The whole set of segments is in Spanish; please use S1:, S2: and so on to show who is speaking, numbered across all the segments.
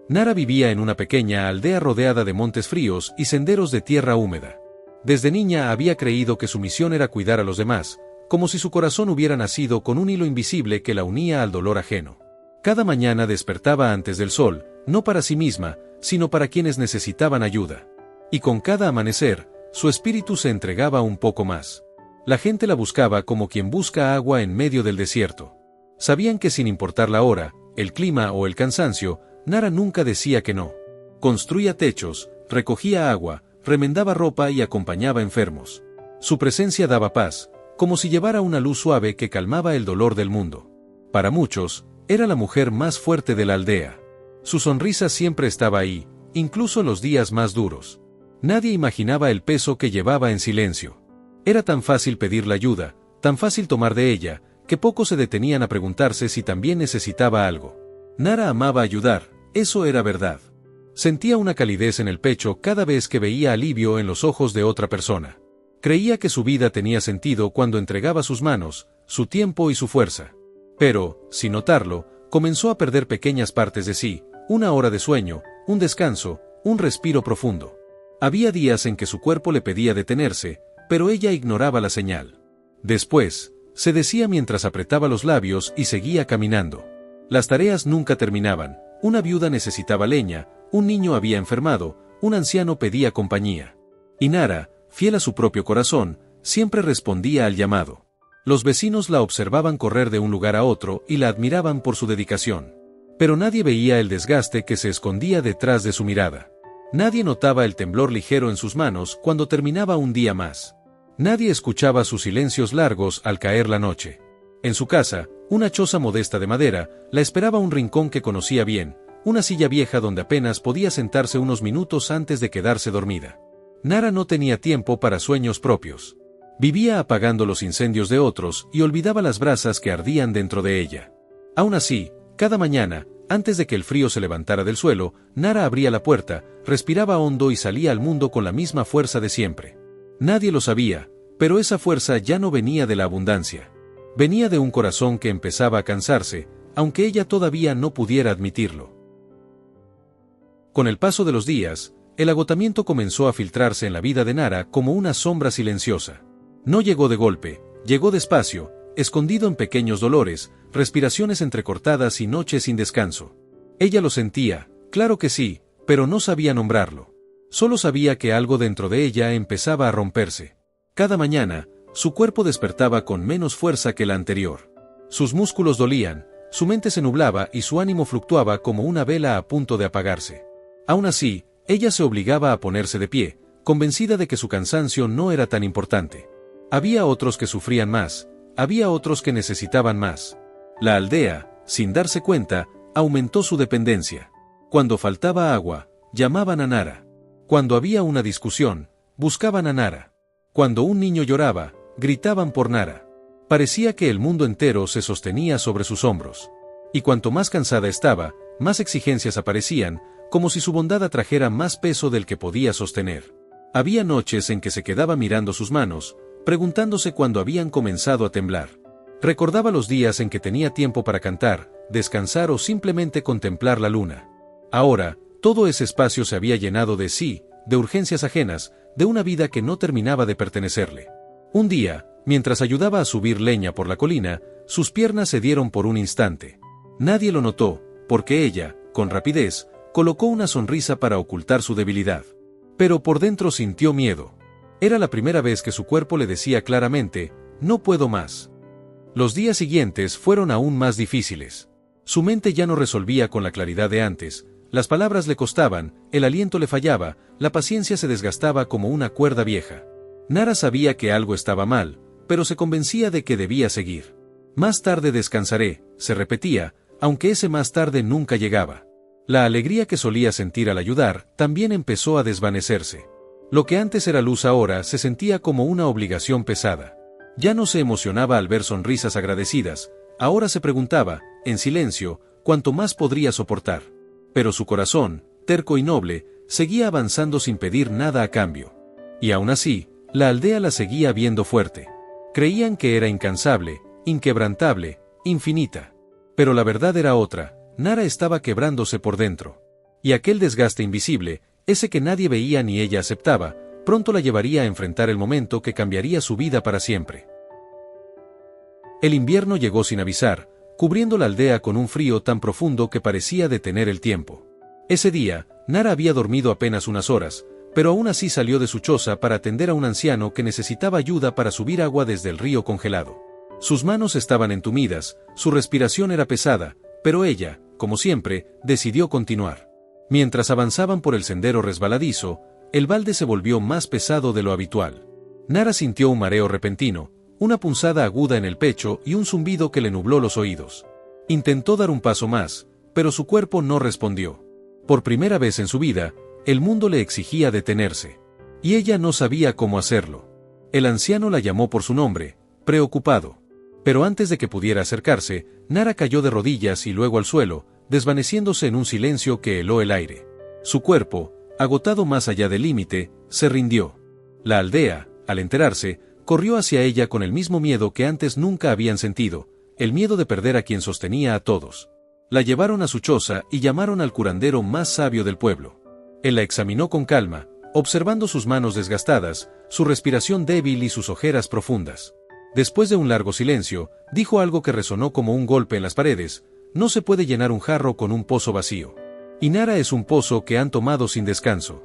S1: Nara vivía en una pequeña aldea rodeada de montes fríos y senderos de tierra húmeda. Desde niña había creído que su misión era cuidar a los demás, como si su corazón hubiera nacido con un hilo invisible que la unía al dolor ajeno. Cada mañana despertaba antes del sol, no para sí misma, sino para quienes necesitaban ayuda. Y con cada amanecer, su espíritu se entregaba un poco más. La gente la buscaba como quien busca agua en medio del desierto. Sabían que sin importar la hora, el clima o el cansancio, Nara nunca decía que no. Construía techos, recogía agua, remendaba ropa y acompañaba enfermos. Su presencia daba paz, como si llevara una luz suave que calmaba el dolor del mundo. Para muchos, era la mujer más fuerte de la aldea. Su sonrisa siempre estaba ahí, incluso en los días más duros. Nadie imaginaba el peso que llevaba en silencio. Era tan fácil pedirle ayuda, tan fácil tomar de ella, que pocos se detenían a preguntarse si también necesitaba algo. Nara amaba ayudar, eso era verdad. Sentía una calidez en el pecho cada vez que veía alivio en los ojos de otra persona. Creía que su vida tenía sentido cuando entregaba sus manos, su tiempo y su fuerza. Pero, sin notarlo, comenzó a perder pequeñas partes de sí, una hora de sueño, un descanso, un respiro profundo. Había días en que su cuerpo le pedía detenerse, pero ella ignoraba la señal. Después, se decía mientras apretaba los labios y seguía caminando. Las tareas nunca terminaban, una viuda necesitaba leña, un niño había enfermado, un anciano pedía compañía. Y Nara, fiel a su propio corazón, siempre respondía al llamado. Los vecinos la observaban correr de un lugar a otro y la admiraban por su dedicación. Pero nadie veía el desgaste que se escondía detrás de su mirada. Nadie notaba el temblor ligero en sus manos cuando terminaba un día más. Nadie escuchaba sus silencios largos al caer la noche. En su casa, una choza modesta de madera, la esperaba un rincón que conocía bien, una silla vieja donde apenas podía sentarse unos minutos antes de quedarse dormida. Nara no tenía tiempo para sueños propios. Vivía apagando los incendios de otros y olvidaba las brasas que ardían dentro de ella. Aún así, cada mañana, antes de que el frío se levantara del suelo, Nara abría la puerta, respiraba hondo y salía al mundo con la misma fuerza de siempre. Nadie lo sabía, pero esa fuerza ya no venía de la abundancia. Venía de un corazón que empezaba a cansarse, aunque ella todavía no pudiera admitirlo. Con el paso de los días, el agotamiento comenzó a filtrarse en la vida de Nara como una sombra silenciosa. No llegó de golpe, llegó despacio, escondido en pequeños dolores, respiraciones entrecortadas y noches sin descanso. Ella lo sentía, claro que sí, pero no sabía nombrarlo. Solo sabía que algo dentro de ella empezaba a romperse. Cada mañana, su cuerpo despertaba con menos fuerza que la anterior. Sus músculos dolían, su mente se nublaba y su ánimo fluctuaba como una vela a punto de apagarse. Aún así, ella se obligaba a ponerse de pie, convencida de que su cansancio no era tan importante. Había otros que sufrían más, había otros que necesitaban más. La aldea, sin darse cuenta, aumentó su dependencia. Cuando faltaba agua, llamaban a Nara. Cuando había una discusión, buscaban a Nara. Cuando un niño lloraba, gritaban por Nara. Parecía que el mundo entero se sostenía sobre sus hombros. Y cuanto más cansada estaba, más exigencias aparecían, como si su bondad atrajera más peso del que podía sostener. Había noches en que se quedaba mirando sus manos, preguntándose cuándo habían comenzado a temblar. Recordaba los días en que tenía tiempo para cantar, descansar o simplemente contemplar la luna. Ahora, todo ese espacio se había llenado de sí, de urgencias ajenas, de una vida que no terminaba de pertenecerle. Un día, mientras ayudaba a subir leña por la colina, sus piernas cedieron por un instante. Nadie lo notó, porque ella, con rapidez, colocó una sonrisa para ocultar su debilidad. Pero por dentro sintió miedo. Era la primera vez que su cuerpo le decía claramente, no puedo más. Los días siguientes fueron aún más difíciles. Su mente ya no resolvía con la claridad de antes, las palabras le costaban, el aliento le fallaba, la paciencia se desgastaba como una cuerda vieja. Nara sabía que algo estaba mal, pero se convencía de que debía seguir. Más tarde descansaré, se repetía, aunque ese más tarde nunca llegaba. La alegría que solía sentir al ayudar también empezó a desvanecerse. Lo que antes era luz ahora se sentía como una obligación pesada. Ya no se emocionaba al ver sonrisas agradecidas, ahora se preguntaba, en silencio, cuánto más podría soportar. Pero su corazón, terco y noble, seguía avanzando sin pedir nada a cambio. Y aún así, la aldea la seguía viendo fuerte. Creían que era incansable, inquebrantable, infinita. Pero la verdad era otra, Nara estaba quebrándose por dentro. Y aquel desgaste invisible, ese que nadie veía ni ella aceptaba, pronto la llevaría a enfrentar el momento que cambiaría su vida para siempre. El invierno llegó sin avisar, cubriendo la aldea con un frío tan profundo que parecía detener el tiempo. Ese día, Nara había dormido apenas unas horas, pero aún así salió de su choza para atender a un anciano que necesitaba ayuda para subir agua desde el río congelado. Sus manos estaban entumidas, su respiración era pesada, pero ella, como siempre, decidió continuar. Mientras avanzaban por el sendero resbaladizo, el balde se volvió más pesado de lo habitual. Nara sintió un mareo repentino, una punzada aguda en el pecho y un zumbido que le nubló los oídos. Intentó dar un paso más, pero su cuerpo no respondió. Por primera vez en su vida, el mundo le exigía detenerse. Y ella no sabía cómo hacerlo. El anciano la llamó por su nombre, preocupado. Pero antes de que pudiera acercarse, Nara cayó de rodillas y luego al suelo, desvaneciéndose en un silencio que heló el aire. Su cuerpo, agotado más allá del límite, se rindió. La aldea, al enterarse, corrió hacia ella con el mismo miedo que antes nunca habían sentido, el miedo de perder a quien sostenía a todos. La llevaron a su choza y llamaron al curandero más sabio del pueblo. Él la examinó con calma, observando sus manos desgastadas, su respiración débil y sus ojeras profundas. Después de un largo silencio, dijo algo que resonó como un golpe en las paredes: no se puede llenar un jarro con un pozo vacío. Y Nara es un pozo que han tomado sin descanso.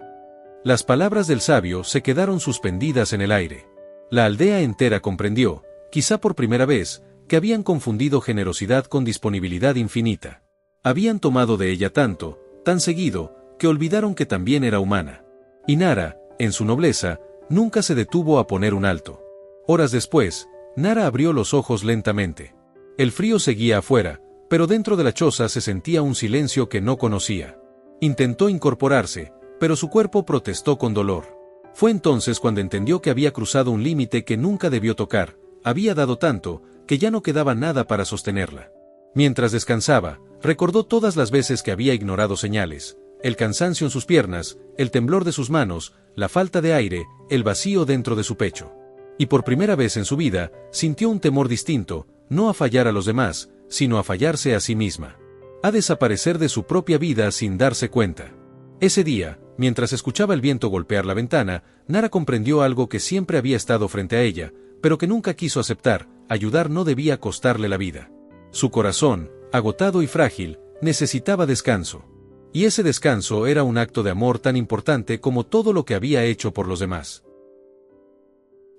S1: Las palabras del sabio se quedaron suspendidas en el aire. La aldea entera comprendió, quizá por primera vez, que habían confundido generosidad con disponibilidad infinita. Habían tomado de ella tanto, tan seguido, que olvidaron que también era humana. Y Nara, en su nobleza, nunca se detuvo a poner un alto. Horas después, Nara abrió los ojos lentamente. El frío seguía afuera, pero dentro de la choza se sentía un silencio que no conocía. Intentó incorporarse, pero su cuerpo protestó con dolor. Fue entonces cuando entendió que había cruzado un límite que nunca debió tocar, había dado tanto, que ya no quedaba nada para sostenerla. Mientras descansaba, recordó todas las veces que había ignorado señales, el cansancio en sus piernas, el temblor de sus manos, la falta de aire, el vacío dentro de su pecho. Y por primera vez en su vida, sintió un temor distinto, no a fallar a los demás, sino a fallarse a sí misma. A desaparecer de su propia vida sin darse cuenta. Ese día, mientras escuchaba el viento golpear la ventana, Nara comprendió algo que siempre había estado frente a ella, pero que nunca quiso aceptar: ayudar no debía costarle la vida. Su corazón, agotado y frágil, necesitaba descanso. Y ese descanso era un acto de amor tan importante como todo lo que había hecho por los demás.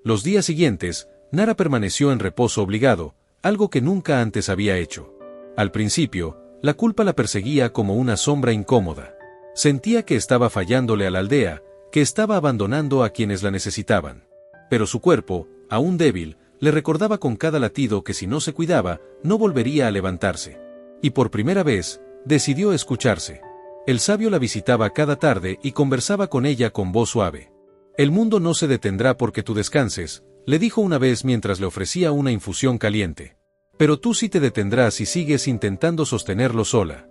S1: Los días siguientes, Nara permaneció en reposo obligado, algo que nunca antes había hecho. Al principio, la culpa la perseguía como una sombra incómoda. Sentía que estaba fallándole a la aldea, que estaba abandonando a quienes la necesitaban. Pero su cuerpo, aún débil, le recordaba con cada latido que si no se cuidaba, no volvería a levantarse. Y por primera vez, decidió escucharse. El sabio la visitaba cada tarde y conversaba con ella con voz suave. «El mundo no se detendrá porque tú descanses», le dijo una vez mientras le ofrecía una infusión caliente. «Pero tú sí te detendrás si sigues intentando sostenerlo sola».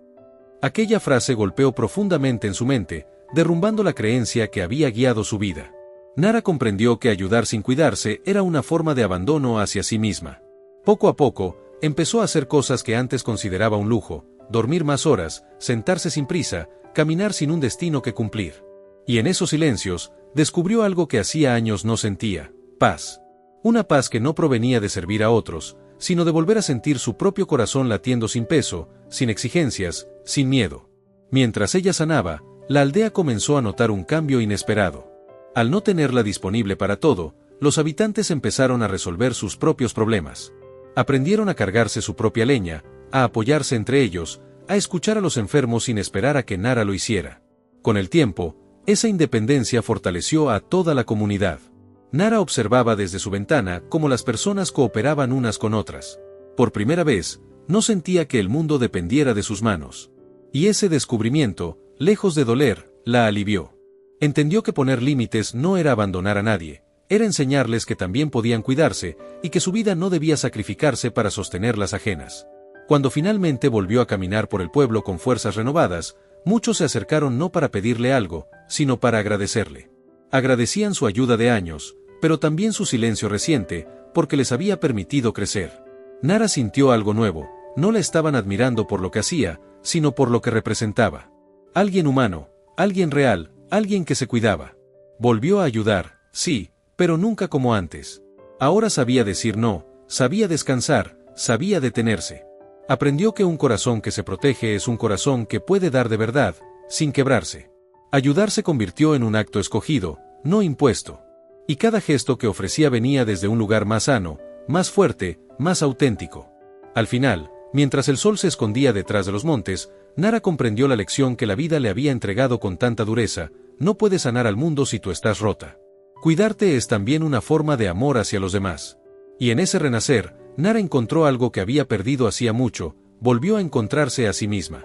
S1: Aquella frase golpeó profundamente en su mente, derrumbando la creencia que había guiado su vida. Nara comprendió que ayudar sin cuidarse era una forma de abandono hacia sí misma. Poco a poco, empezó a hacer cosas que antes consideraba un lujo: dormir más horas, sentarse sin prisa, caminar sin un destino que cumplir. Y en esos silencios, descubrió algo que hacía años no sentía: paz. Una paz que no provenía de servir a otros, sino de volver a sentir su propio corazón latiendo sin peso, sin exigencias, sin miedo. Mientras ella sanaba, la aldea comenzó a notar un cambio inesperado. Al no tenerla disponible para todo, los habitantes empezaron a resolver sus propios problemas. Aprendieron a cargarse su propia leña, a apoyarse entre ellos, a escuchar a los enfermos sin esperar a que Nara lo hiciera. Con el tiempo, esa independencia fortaleció a toda la comunidad. Nara observaba desde su ventana cómo las personas cooperaban unas con otras. Por primera vez, no sentía que el mundo dependiera de sus manos. Y ese descubrimiento, lejos de doler, la alivió. Entendió que poner límites no era abandonar a nadie, era enseñarles que también podían cuidarse, y que su vida no debía sacrificarse para sostener las ajenas. Cuando finalmente volvió a caminar por el pueblo con fuerzas renovadas, muchos se acercaron no para pedirle algo, sino para agradecerle. Agradecían su ayuda de años, pero también su silencio reciente, porque les había permitido crecer. Nara sintió algo nuevo: no la estaban admirando por lo que hacía, sino por lo que representaba. Alguien humano, alguien real, alguien que se cuidaba. Volvió a ayudar, sí, pero nunca como antes. Ahora sabía decir no, sabía descansar, sabía detenerse. Aprendió que un corazón que se protege es un corazón que puede dar de verdad, sin quebrarse. Ayudar se convirtió en un acto escogido, no impuesto. Y cada gesto que ofrecía venía desde un lugar más sano, más fuerte, más auténtico. Al final, mientras el sol se escondía detrás de los montes, Nara comprendió la lección que la vida le había entregado con tanta dureza: no puedes sanar al mundo si tú estás rota. Cuidarte es también una forma de amor hacia los demás. Y en ese renacer, Nara encontró algo que había perdido hacía mucho: volvió a encontrarse a sí misma.